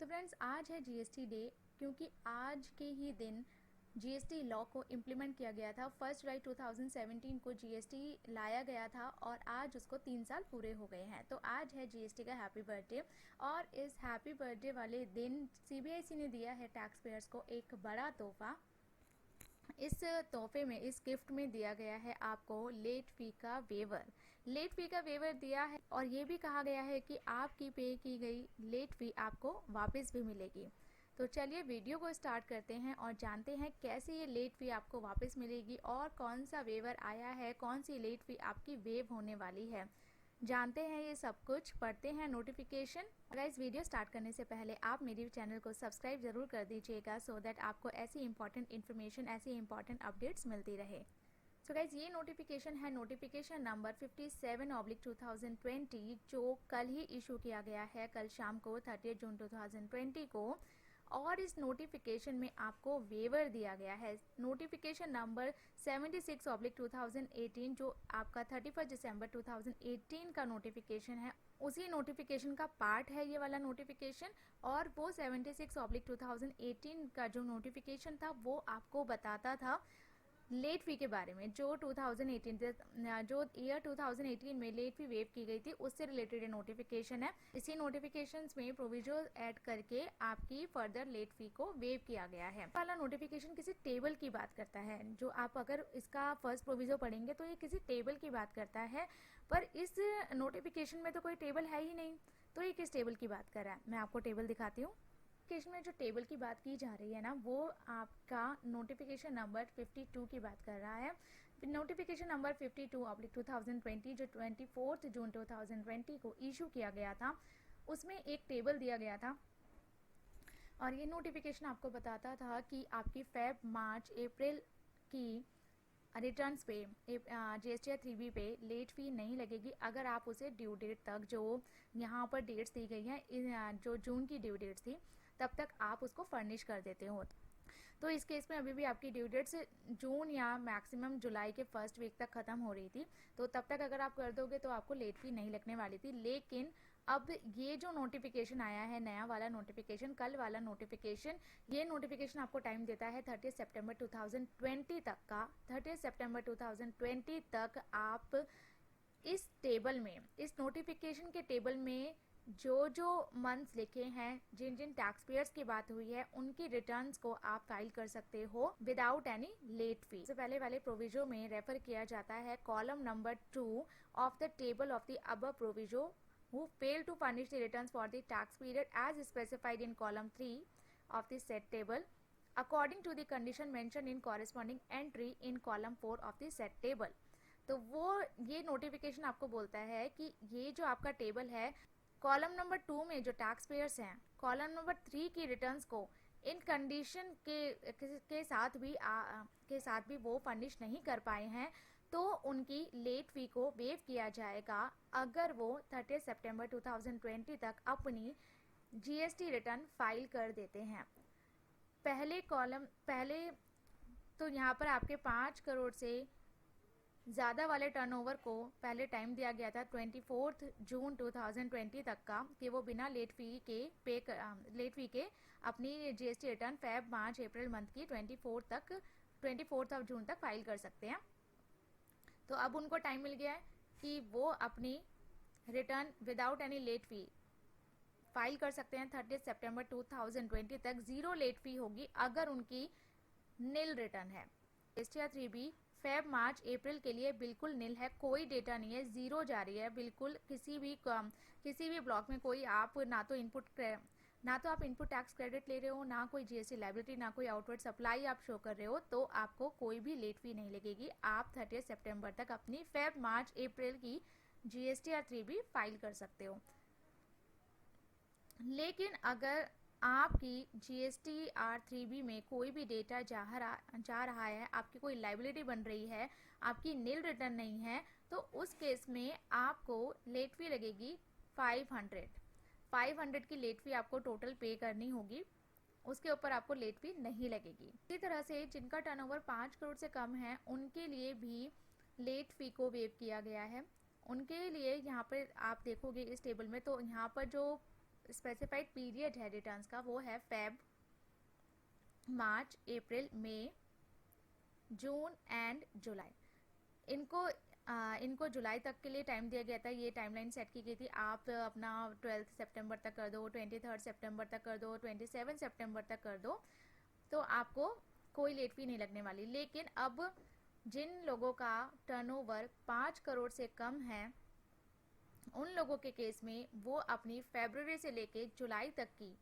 Friends, आज है GST day, क्योंकि आज के ही दिन जीएसटी लॉ को इम्प्लीमेंट किया गया था। 1 जुलाई 2017 को जीएसटी लाया गया था और आज उसको 3 साल पूरे हो गए हैं। तो आज है जीएसटी का हैप्पी बर्थडे, और इस हैप्पी बर्थडे वाले दिन सीबीआईसी ने दिया है टैक्स पेयर्स को एक बड़ा तोहफा। इस तोहफे में, इस गिफ्ट में दिया गया है आपको लेट फी का वेवर। लेट फी का वेवर दिया है और ये भी कहा गया है कि आपकी पे की गई लेट फी आपको वापस भी मिलेगी। तो चलिए वीडियो को स्टार्ट करते हैं और जानते हैं कैसे ये लेट फी आपको वापस मिलेगी और कौन सा वेवर आया है, कौन सी लेट फी आपकी वेव होने वाली है। जानते हैं ये सब कुछ, पढ़ते हैं नोटिफिकेशन। गाइस, वीडियो स्टार्ट करने से पहले आप मेरे चैनल को सब्सक्राइब जरूर कर दीजिएगा, सो दैट आपको ऐसी इंपॉर्टेंट इन्फॉर्मेशन, ऐसी इंपॉर्टेंट अपडेट्स मिलती रहे। सो गाइस, ये नोटिफिकेशन है नोटिफिकेशन नंबर 57/2020, जो कल ही इशू किया गया है, कल शाम को 30 जून 2020 को। और इस नोटिफिकेशन में आपको वेवर दिया गया है नोटिफिकेशन नंबर 76/2018, जो आपका 31 दिसंबर 2018 का नोटिफिकेशन है। उसी नोटिफिकेशन का पार्ट है ये वाला नोटिफिकेशन, और वो 76/2018 का जो नोटिफिकेशन था वो आपको बताता था लेट फी के बारे में, जो 2018 में लेट फी वेव की गई थी, उससे रिलेटेड नोटिफिकेशन है। इसी नोटिफिकेशंस में प्रोविजन ऐड करके आपकी फर्दर लेट फी को वेव किया गया है। वाला नोटिफिकेशन किसी टेबल की बात करता है, जो आप अगर इसका फर्स्ट प्रोविजन पढ़ेंगे तो ये किसी टेबल की बात करता है, पर इस नोटिफिकेशन में तो कोई टेबल है ही नहीं। तो ये किस टेबल की बात कर रहा है, मैं आपको टेबल दिखाती हूँ। नोटिफिकेशन में जो टेबल की बात की जा रही है ना, वो आपका नोटिफिकेशन नंबर 52 की बात कर रहा है। नोटिफिकेशन नंबर 52/2020 जो 24 जून 2020 को इशू किया गया था, उसमें एक टेबल दिया गया था। और ये नोटिफिकेशन आपको बताता था कि आपकी फेब, मार्च, अप्रैल की रिटर्न्स पे जीएसटी 3B पे लेट फी नहीं लगेगी, अगर आप उसे ड्यू डेट तक, जो यहाँ पर डेट्स दी गई हैं, जो जून की ड्यू डेट थी, तब तक आप उसको फर्निश कर देते हो। तो इस केस में अभी भी आपकी ड्यू डेट्स जून या मैक्सिमम जुलाई के फर्स्ट वीक तक ख़त्म हो रही थी, तो तब तक अगर आप कर दोगे तो आपको लेट फी नहीं लगने वाली थी। लेकिन अब ये जो नोटिफिकेशन आया है, नया वाला नोटिफिकेशन, कल वाला नोटिफिकेशन, ये नोटिफिकेशन आपको टाइम देता है 30 सितंबर 2020 तक का। 30 सितंबर 2020 तक आप इस टेबल में, इस नोटिफिकेशन के टेबल में जो मंथ्स लिखे हैं, जिन जिन टैक्स पेयर्स की बात हुई है, उनकी रिटर्न्स को आप फाइल कर सकते हो विदाउट एनी लेट फी। सबसे पहले वाले प्रोविजो में रेफर किया जाता है column number 2 of the table of the above proviso who fail to furnish the returns for the tax period as specified in column 3 of the said table according to the condition mentioned in corresponding entry in column 4 of the said table। तो वो ये notification आपको बोलता है कि ये जो आपका टेबल है, कॉलम नंबर 2 में जो टैक्स पेयर्स हैं, कॉलम नंबर 3 की रिटर्न्स को इन कंडीशन के साथ भी वो फर्निश नहीं कर पाए हैं, तो उनकी लेट फी को वेव किया जाएगा अगर वो 30 सितंबर 2020 तक अपनी जीएसटी रिटर्न फाइल कर देते हैं। पहले तो यहाँ पर आपके 5 करोड़ से ज़्यादा वाले टर्नओवर को पहले टाइम दिया गया था 24 जून 2020 तक का, कि वो बिना लेट फी के अपनी जीएसटी रिटर्न फेब, मार्च, अप्रैल मंथ की 24 जून तक फाइल कर सकते हैं। तो अब उनको टाइम मिल गया है कि वो अपनी return without any late fee file कर सकते हैं 30 सितंबर 2020 तक। जीरो लेट फी होगी अगर उनकी नील रिटर्न है। जीएसटी 3B फेब, मार्च, अप्रैल के लिए बिल्कुल नील है, कोई डेटा नहीं है, जीरो जा रही है बिल्कुल। किसी भी ब्लॉक में कोई आप ना तो आप इनपुट टैक्स क्रेडिट ले रहे हो, ना कोई जीएसटी लायबिलिटी, ना कोई आउटवर्ड सप्लाई आप शो कर रहे हो, तो आपको कोई भी लेट फी नहीं लगेगी। आप 30 सितंबर तक अपनी फेब, मार्च, अप्रैल की जीएसटी 3B फाइल कर सकते हो। लेकिन अगर आपकी जीएसटी 3B में कोई भी डेटा जा रहा है, आपकी कोई लायबिलिटी बन रही है, आपकी नील रिटर्न नहीं है, तो उस केस में आपको लेट फी लगेगी 500 की लेट फी आपको टोटल पे करनी होगी, उसके ऊपर आपको लेट फी नहीं लगेगी। इसी तरह से जिनका टर्नओवर 5 करोड़ से कम है, उनके लिए भी लेट फी को वेव किया गया है। उनके लिए यहाँ पर आप देखोगे इस टेबल में, तो यहाँ पर जो स्पेसिफाइड पीरियड है रिटर्न्स का वो है Feb, March, April, May, June and जुलाई। इनको जुलाई तक के लिए टाइम दिया गया था, ये टाइमलाइन सेट की गई थी। आप अपना 12 सितंबर तक कर दो, 23 सितंबर तक कर दो, 27 सितंबर तक कर दो, तो आपको कोई लेट फी नहीं लगने वाली। लेकिन अब जिन लोगों का टर्नओवर 5 करोड़ से कम है, उन लोगों के केस में वो अपनी फरवरी से लेके जुलाई तक की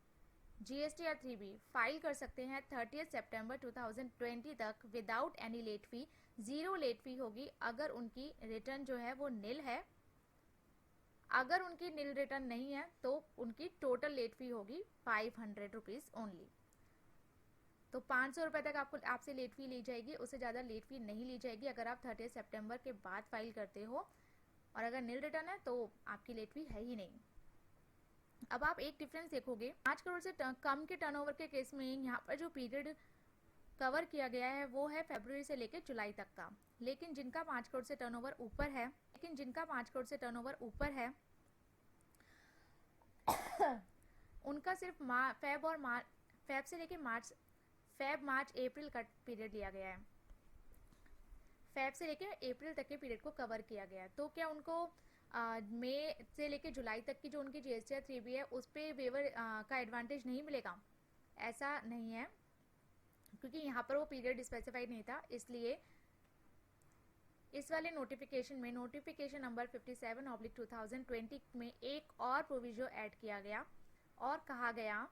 GST और 3B फाइल कर सकते हैं 30 सितंबर 2020 तक without any late fee. 0 late fee होगी अगर उनकी रिटर्न जो है वो निल है। अगर उनकी निल रिटर्न नहीं है तो उनकी टोटल लेट फी होगी 500 रुपीज ओनली। तो 500 रुपये तक आपसे लेट फी ली जाएगी, उससे ज़्यादा लेट फी नहीं ली जाएगी अगर आप 30 सितंबर के बाद फाइल करते हो। और अगर निल रिटर्न है तो आपकी लेट फी है ही नहीं। अब आप एक डिफरेंस देखोगे, 5 करोड़ से कम के टर्नओवर के केस में यहाँ पर जो पीरियड कवर किया गया है वो है फरवरी से लेकर जुलाई तक का। लेकिन जिनका 5 करोड़ से टर्नओवर ऊपर है उनका सिर्फ फेब से लेके मार्च अप्रैल का पीरियड लिया गया है। फेब से लेके अप्रैल तक के पीरियड को कवर किया गया है। तो क्या उनको मई से लेके जुलाई तक की जो उनकी GST या 3B है उस पर वेवर का एडवांटेज नहीं मिलेगा? ऐसा नहीं है, क्योंकि यहाँ पर वो पीरियड स्पेसिफाइड नहीं था। इसलिए इस वाले नोटिफिकेशन में नोटिफिकेशन नंबर 57/2020 में एक और प्रोविजो ऐड किया गया और कहा गया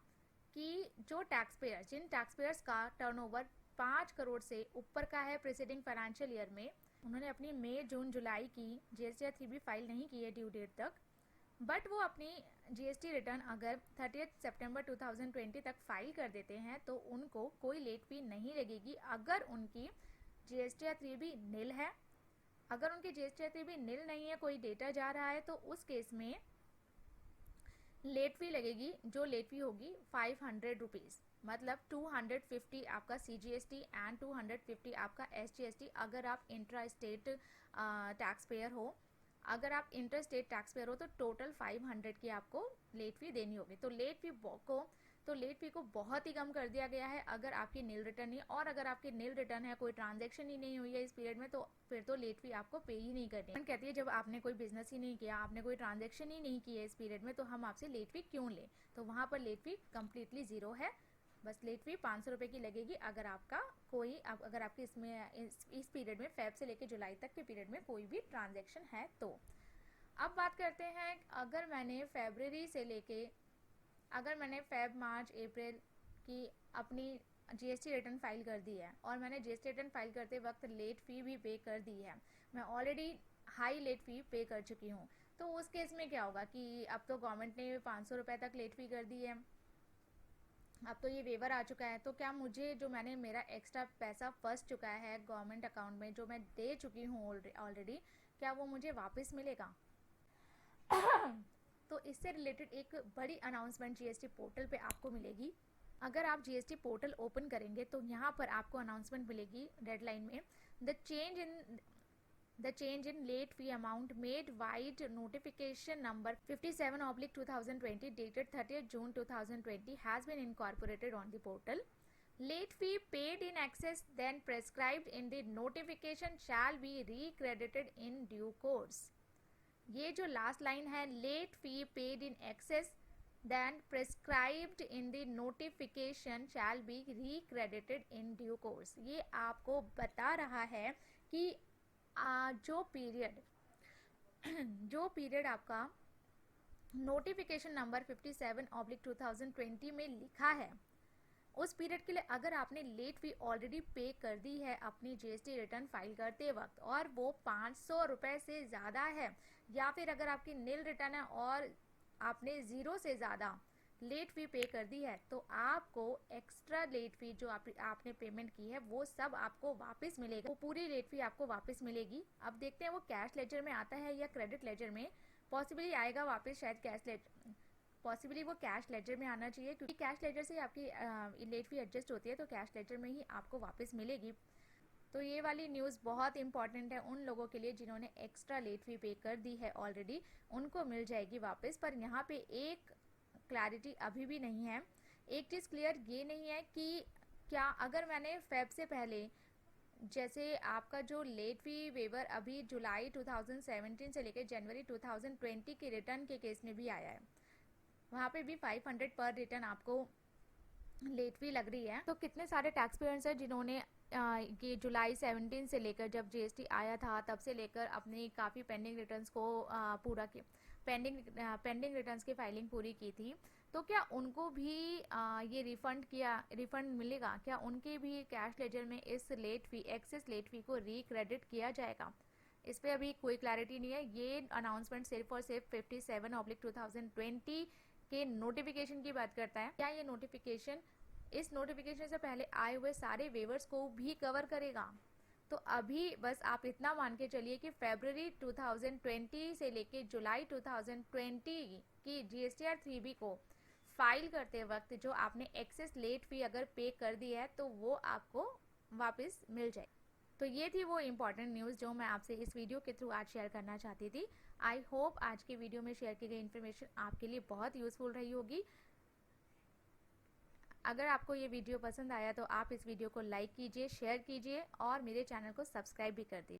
कि जो जिन टैक्स पेयर्स का टर्नओवर 5 करोड़ से ऊपर का है प्रीसीडिंग फाइनेंशियल ईयर में, उन्होंने अपनी मई, जून, जुलाई की GST या 3B फाइल नहीं की है ड्यू डेट तक, बट वो अपनी GST रिटर्न अगर 30 सितंबर 2020 तक फाइल कर देते हैं तो उनको कोई लेट फी नहीं लगेगी अगर उनकी GST या 3B नील है। अगर उनकी GST या 3B नील नहीं है, कोई डेटा जा रहा है, तो उस केस में लेट फी लगेगी, जो लेट फी होगी 500 रुपीज़, मतलब 250 आपका CGST एंड 250 आपका SGST अगर आप इंट्रा स्टेट टैक्स पेयर हो। अगर आप इंटर स्टेट टैक्स पेयर हो तो टोटल 500 की आपको लेट फी देनी होगी। तो लेट फी को बहुत ही कम कर दिया गया है अगर आपकी नील रिटर्न है, और अगर आपकी नील रिटर्न है, कोई ट्रांजैक्शन ही नहीं हुई है इस पीरियड में, तो फिर तो लेट फी आपको पे ही नहीं करनी है। कहती है जब आपने कोई बिजनेस ही नहीं किया, आपने कोई ट्रांजैक्शन ही नहीं की है इस पीरियड में, तो हम आपसे लेट फी क्यों लें? तो वहाँ पर लेट फी कम्प्लीटली ज़ीरो है। बस लेट फी 500 रुपये की लगेगी अगर आपके इस पीरियड में फेब से लेकर जुलाई तक के पीरियड में कोई भी ट्रांजैक्शन है। तो अब बात करते हैं, अगर मैंने फेब, मार्च, अप्रैल की अपनी GST रिटर्न फाइल कर दी है और मैंने GST रिटर्न फाइल करते वक्त लेट फ़ी भी पे कर दी है, मैं ऑलरेडी हाई लेट फ़ी पे कर चुकी हूँ, तो उस केस में क्या होगा कि अब तो गवर्नमेंट ने 500 रुपये तक लेट फ़ी कर दी है, अब तो ये वेवर आ चुका है, तो क्या मुझे जो मेरा एक्स्ट्रा पैसा फंस चुका है गवर्नमेंट अकाउंट में जो मैं दे चुकी हूँ ऑलरेडी, क्या वो मुझे वापस मिलेगा? तो इससे रिलेटेड एक बड़ी अनाउंसमेंट GST पोर्टल पे आपको मिलेगी। अगर आप GST पोर्टल ओपन करेंगे तो यहाँ पर आपको अनाउंसमेंट मिलेगी रेड लाइन में, The change in late fee amount made wide notification number 57/2020 dated 30th June 2020 has been incorporated on the portal. Late fee paid in excess than prescribed in the notification shall be recredited in due course. ये जो last line है, late fee paid in excess than prescribed in the notification shall be recredited in due course, ये आपको बता रहा है कि जो पीरियड आपका नोटिफिकेशन नंबर 57/2020 में लिखा है, उस पीरियड के लिए अगर आपने लेट फी ऑलरेडी पे कर दी है अपनी GST रिटर्न फाइल करते वक्त और वो 500 रुपये से ज़्यादा है, या फिर अगर आपकी नील रिटर्न है और आपने 0 से ज़्यादा लेट फी पे कर दी है, तो आपको एक्स्ट्रा लेट फी जो आपने पेमेंट की है वो सब आपको वापस मिलेगा, वो पूरी लेट फी आपको वापस मिलेगी। अब देखते हैं वो कैश लेजर में आता है या क्रेडिट लेजर में, पॉसिबली आएगा वापस, शायद पॉसिबली वो कैश लेजर में आना चाहिए, क्योंकि कैश लेजर से आपकी लेट फी एडजस्ट होती है, तो कैश लेजर में ही आपको वापस मिलेगी। तो ये वाली न्यूज़ बहुत इंपॉर्टेंट है उन लोगों के लिए जिन्होंने एक्स्ट्रा लेट फी पे कर दी है ऑलरेडी, उनको मिल जाएगी वापस। पर यहाँ पे एक क्लैरिटी अभी भी नहीं है। एक चीज़ क्लियर ये नहीं है कि क्या अगर मैंने फेब से पहले, जैसे आपका जो लेट फी वेवर अभी जुलाई 2017 से लेकर जनवरी 2020 के रिटर्न के केस में भी आया है, वहाँ पे भी 500 पर रिटर्न आपको लेट फी लग रही है। तो कितने सारे टैक्स पेयर्स हैं जिन्होंने ये जुलाई 17 से लेकर जब जीएसटी आया था तब से लेकर अपनी काफ़ी पेंडिंग रिटर्न्स को पूरा किया, पेंडिंग रिटर्न्स की फाइलिंग पूरी की थी। तो क्या उनको भी ये रिफंड मिलेगा? क्या उनके भी कैश लेजर में इस late fee, excess late fee को रिक्रेडिट किया जाएगा? इस पर अभी कोई क्लैरिटी नहीं है। ये अनाउंसमेंट सिर्फ और सिर्फ 57/2020 के नोटिफिकेशन की बात करता है। क्या ये नोटिफिकेशन इस नोटिफिकेशन से पहले आए हुए सारे वेवर्स को भी कवर करेगा? तो अभी बस आप इतना मान के चलिए कि फरवरी 2020 से लेके जुलाई 2020 की जीएसटीआर 3B को फाइल करते वक्त जो आपने एक्सेस लेट फी अगर पे कर दी है तो वो आपको वापस मिल जाए। तो ये थी वो इम्पॉर्टेंट न्यूज़ जो मैं आपसे इस वीडियो के थ्रू आज शेयर करना चाहती थी। आई होप आज के वीडियो में शेयर की गई इन्फॉर्मेशन आपके लिए बहुत यूज़फुल रही होगी। अगर आपको ये वीडियो पसंद आया तो आप इस वीडियो को लाइक कीजिए, शेयर कीजिए और मेरे चैनल को सब्सक्राइब भी कर दीजिए।